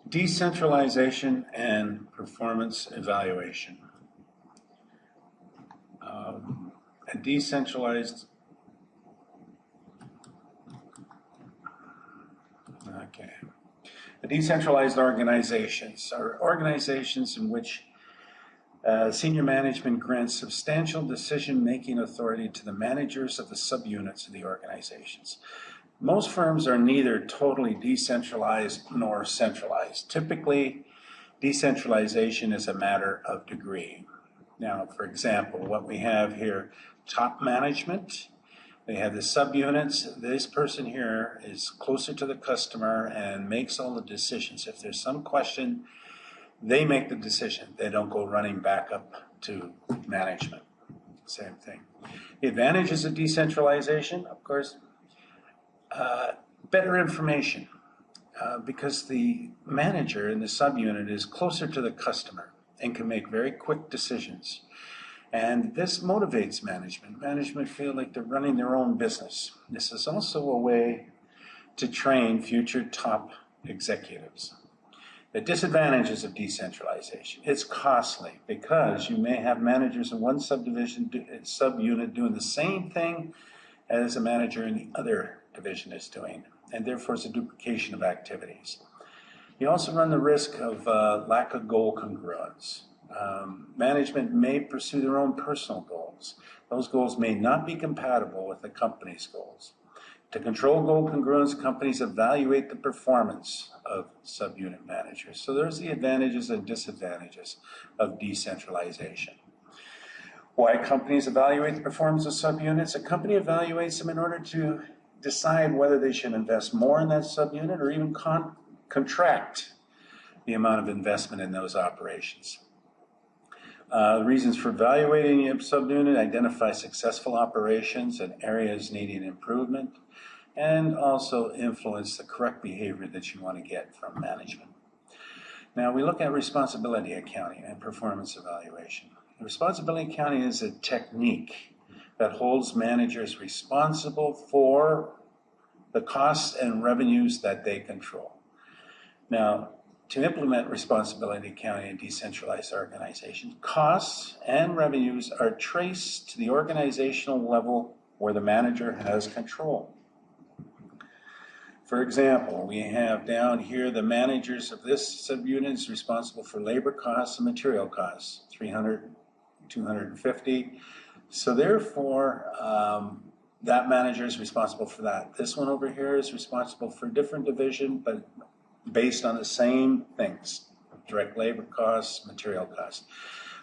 Decentralization and performance evaluation. A decentralized, decentralized organizations are organizations in which senior management grants substantial decision-making authority to the managers of the subunits of the organizations. Most firms are neither totally decentralized nor centralized. Typically, decentralization is a matter of degree. Now, for example, what we have here, top management, they have the subunits. This person here is closer to the customer and makes all the decisions. If there's some question, they make the decision. They don't go running back up to management. Same thing. The advantages of decentralization, of course, better information because the manager in the subunit is closer to the customer and can make very quick decisions. And this motivates management. Management feel like they're running their own business. This is also a way to train future top executives. The disadvantages of decentralization. It's costly because you may have managers in one subunit doing the same thing as a manager in the other division is doing, and therefore it's a duplication of activities. You also run the risk of lack of goal congruence. Management may pursue their own personal goals. Those goals may not be compatible with the company's goals. To control goal congruence, companies evaluate the performance of subunit managers. So there's the advantages and disadvantages of decentralization. Why companies evaluate the performance of subunits? A company evaluates them in order to decide whether they should invest more in that subunit or even contract the amount of investment in those operations. The reasons for evaluating a subunit: identify successful operations and areas needing improvement, and also influence the correct behavior that you want to get from management. Now we look at responsibility accounting and performance evaluation. Responsibility accounting is a technique that holds managers responsible for the costs and revenues that they control. Now, to implement responsibility accounting in decentralized organizations, costs and revenues are traced to the organizational level where the manager has control. For example, we have down here the managers of this subunit is responsible for labor costs and material costs, 300, 250. So therefore, that manager is responsible for that. This one over here is responsible for a different division, but based on the same things: direct labor costs, material costs.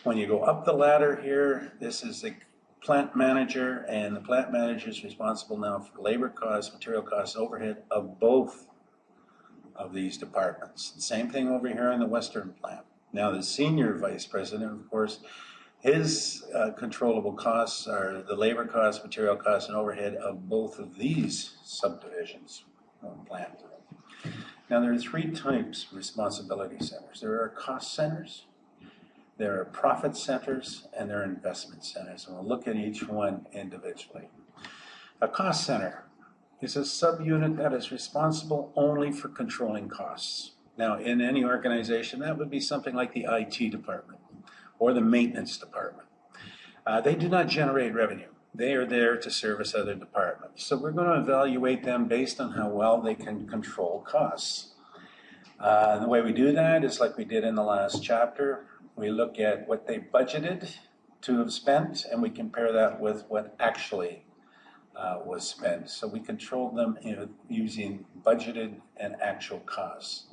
When you go up the ladder here, this is the plant manager, and the plant manager is responsible now for labor costs, material costs, overhead of both of these departments. Same thing over here in the Western plant. Now the senior vice president, of course, his controllable costs are the labor costs, material costs, and overhead of both of these subdivisions of the plant. Now there are three types of responsibility centers. There are cost centers, there are profit centers, and there are investment centers. And we'll look at each one individually. A cost center is a subunit that is responsible only for controlling costs. Now in any organization, that would be something like the IT department or the maintenance department. They do not generate revenue. They are there to service other departments. So we're going to evaluate them based on how well they can control costs. The way we do that is like we did in the last chapter. We look at what they budgeted to have spent, and we compare that with what actually was spent. So we control them using budgeted and actual costs.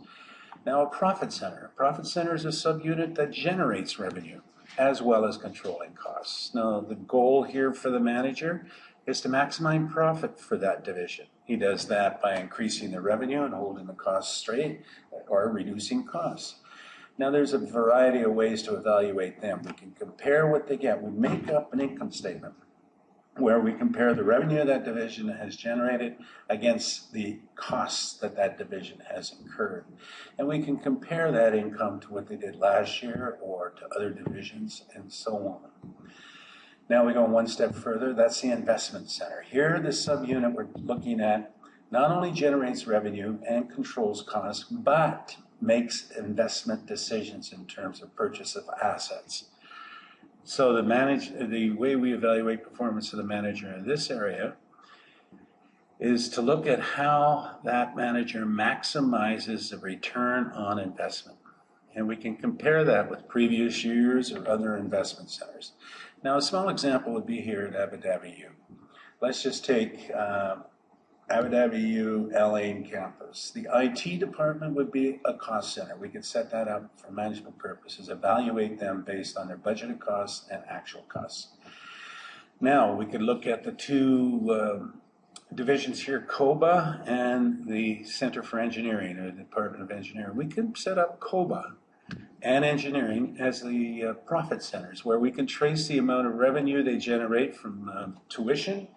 Now a profit center. A profit center is a subunit that generates revenue as well as controlling costs. Now the goal here for the manager is to maximize profit for that division. He does that by increasing the revenue and holding the costs straight or reducing costs. Now there's a variety of ways to evaluate them. We can compare what they get. We make up an income statement where we compare the revenue that division has generated against the costs that that division has incurred. And we can compare that income to what they did last year or to other divisions and so on. Now we go one step further. That's the investment center. Here, the subunit we're looking at not only generates revenue and controls costs, but makes investment decisions in terms of purchase of assets. So the way we evaluate performance of the manager in this area is to look at how that manager maximizes the return on investment. And we can compare that with previous years or other investment centers. Now, a small example would be here at Abu Dhabi U. Let's just take Abu Dhabi U LA campus. The IT department would be a cost center. We could set that up for management purposes, evaluate them based on their budgeted costs and actual costs. Now, we could look at the two divisions here, COBA and the Center for Engineering, or the Department of Engineering. We could set up COBA and engineering as the profit centers, where we can trace the amount of revenue they generate from tuition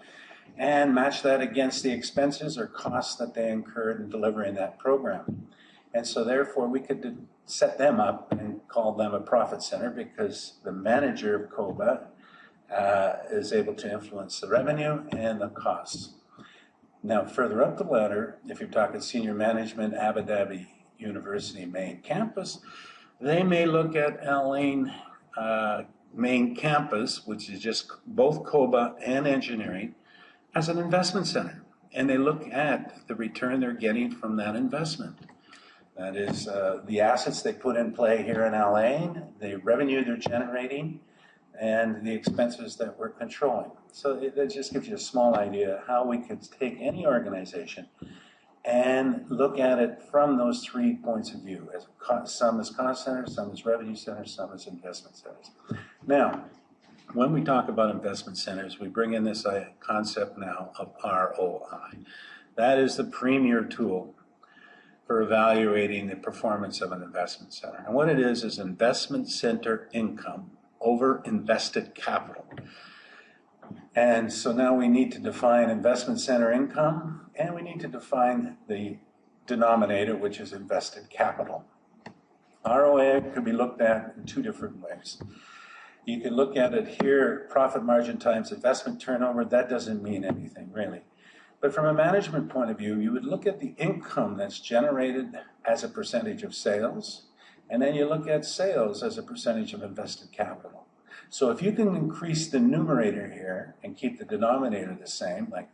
and match that against the expenses or costs that they incurred in delivering that program. And so therefore we could set them up and call them a profit center, because the manager of COBA is able to influence the revenue and the costs. Now, further up the ladder, if you're talking senior management, Abu Dhabi University main campus, they may look at LA main campus, which is just both COBA and engineering, as an investment center. And they look at the return they're getting from that investment. That is the assets they put in play here in LA, the revenue they're generating, and the expenses that we're controlling. So that just gives you a small idea how we could take any organization and look at it from those 3 points of view. Some as cost centers, some as revenue centers, some as investment centers. Now, when we talk about investment centers, we bring in this concept now of ROI. That is the premier tool for evaluating the performance of an investment center. And what it is investment center income over invested capital. And so now we need to define investment center income, and we need to define the denominator, which is invested capital. ROA could be looked at in two different ways. You can look at it here, profit margin times investment turnover. That doesn't mean anything, really. But from a management point of view, you would look at the income that's generated as a percentage of sales, and then you look at sales as a percentage of invested capital. So if you can increase the numerator here and keep the denominator the same, like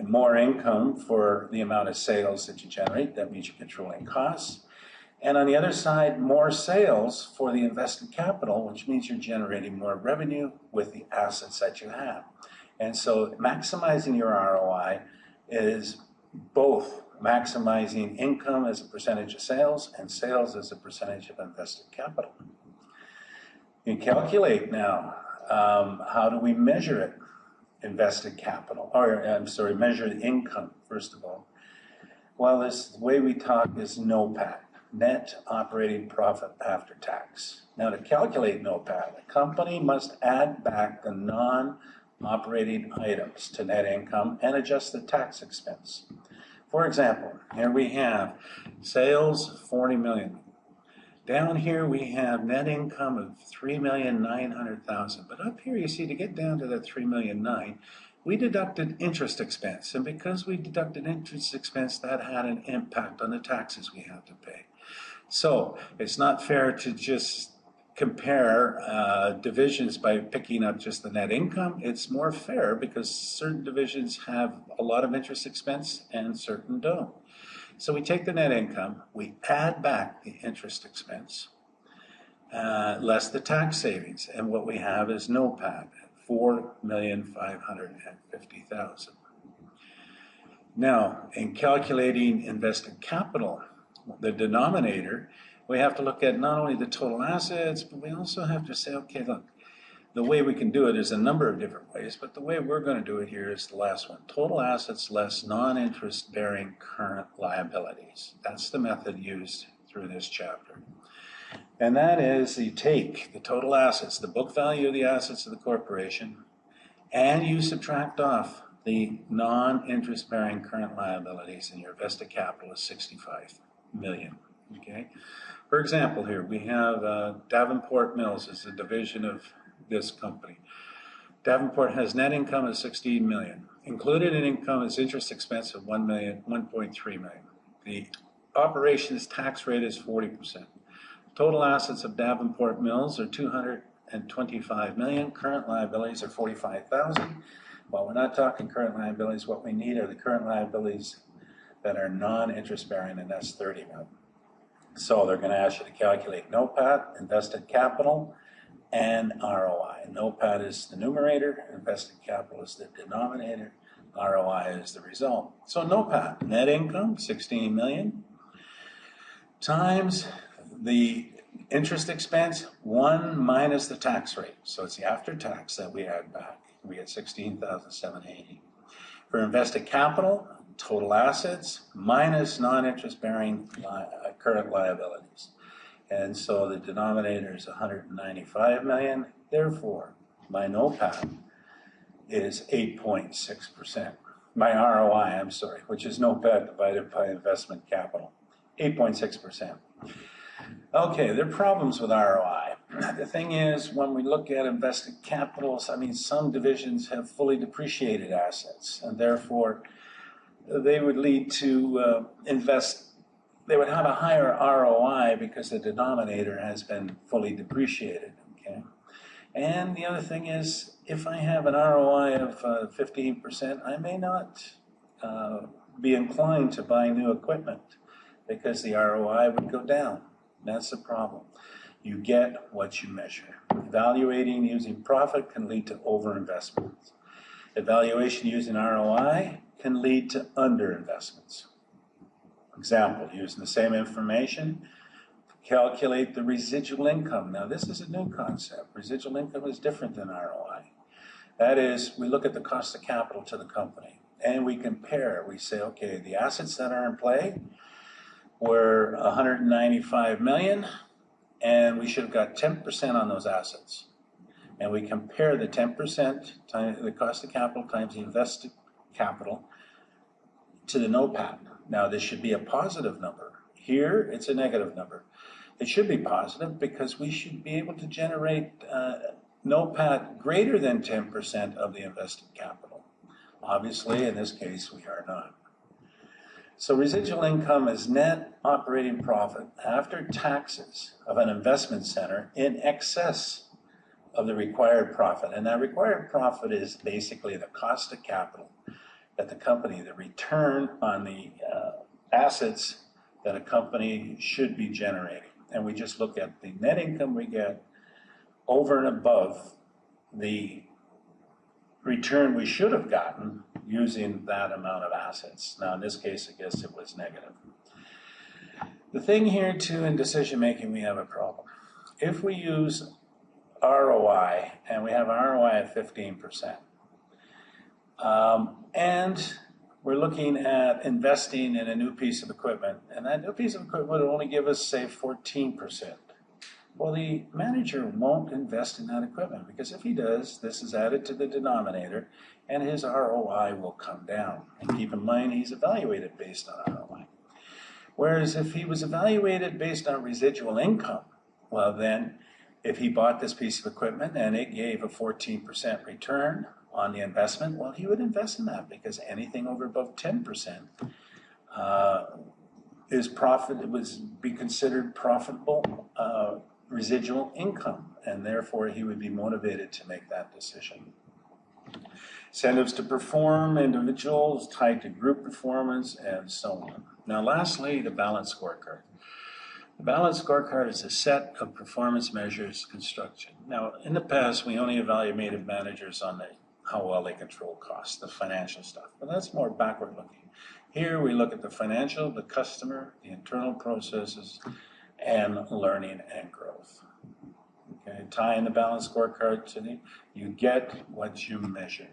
more income for the amount of sales that you generate, that means you're controlling costs. And on the other side, more sales for the invested capital, which means you're generating more revenue with the assets that you have. And so maximizing your ROI is both maximizing income as a percentage of sales and sales as a percentage of invested capital. You calculate now, how do we measure it? Invested capital, measure the income, first of all. Well, the way we talk is NOPAT, net operating profit after tax. Now, to calculate NOPAT, a company must add back the non-operating items to net income and adjust the tax expense. For example, here we have sales, 40 million. Down here we have net income of 3,900,000. But up here you see, to get down to that 3,900,000, we deducted interest expense. And because we deducted interest expense, that had an impact on the taxes we have to pay. So it's not fair to just compare divisions by picking up just the net income. It's more fair because certain divisions have a lot of interest expense and certain don't. So we take the net income, we add back the interest expense, less the tax savings, and what we have is NOPAT, 4,550,000. Now, in calculating invested capital, the denominator, we have to look at not only the total assets, but we also have to say, okay, look, the way we can do it is a number of different ways, but the way we're going to do it here is the last one. Total assets less non-interest bearing current liabilities. That's the method used through this chapter. And that is, you take the total assets, the book value of the assets of the corporation, and you subtract off the non-interest bearing current liabilities, and your invested capital is 65 million. Okay. For example, here we have Davenport Mills is a division of this company. Davenport has net income of 16 million. Included in income is interest expense of 1.3 million. The operations tax rate is 40%. Total assets of Davenport Mills are $225 million. Current liabilities are $45,000. Well, we're not talking current liabilities. What we need are the current liabilities that are non-interest bearing, and that's $30 million. So they're going to ask you to calculate NOPAT, invested capital, and ROI. NOPAT is the numerator, invested capital is the denominator, ROI is the result. So NOPAT, net income, $16 million, times the interest expense, 1 minus the tax rate. So it's the after tax that we add back. We get $16,780. For invested capital, total assets minus non-interest bearing current liabilities. And so the denominator is 195 million. Therefore, my NOPAT is 8.6%. My ROI, I'm sorry, which is NOPAT divided by investment capital, 8.6%. Okay, there are problems with ROI. The thing is, when we look at invested capitals, I mean, some divisions have fully depreciated assets, and therefore they would lead to they would have a higher ROI because the denominator has been fully depreciated, okay? And the other thing is, if I have an ROI of 15%, I may not be inclined to buy new equipment because the ROI would go down. That's the problem. You get what you measure. Evaluating using profit can lead to overinvestments. Evaluation using ROI can lead to underinvestments. Example, using the same information, calculate the residual income. Now, this is a new concept. Residual income is different than ROI. That is, we look at the cost of capital to the company, and we compare. We say, okay, the assets that are in play were $195 million, and we should have got 10% on those assets. And we compare the 10% times the cost of capital times the invested capital to the NOPAT. Now, this should be a positive number. Here, it's a negative number. It should be positive because we should be able to generate NOPAT greater than 10% of the invested capital. Obviously, in this case, we are not. So residual income is net operating profit after taxes of an investment center in excess of the required profit. And that required profit is basically the cost of capital that the company, the return on the assets that a company should be generating. And we just look at the net income we get over and above the return we should have gotten using that amount of assets. Now, in this case, I guess it was negative. The thing here, too, in decision making, we have a problem. If we use ROI, and we have ROI at 15%, and we're looking at investing in a new piece of equipment, and that new piece of equipment would only give us, say, 14%. Well, the manager won't invest in that equipment because if he does, this is added to the denominator and his ROI will come down. And keep in mind, he's evaluated based on ROI. Whereas if he was evaluated based on residual income, well then, if he bought this piece of equipment and it gave a 14% return on the investment, well, he would invest in that because anything over above 10% is profit. It would be considered profitable residual income, and therefore he would be motivated to make that decision. Incentives to perform, individuals tied to group performance, and so on. Now, lastly, the balanced scorecard. The balanced scorecard is a set of performance measures construction. Now, in the past, we only evaluated managers on how well they control costs, the financial stuff, but that's more backward looking. Here, we look at the financial, the customer, the internal processes, and learning and growth. Okay, tying the balanced scorecard to you get what you measure.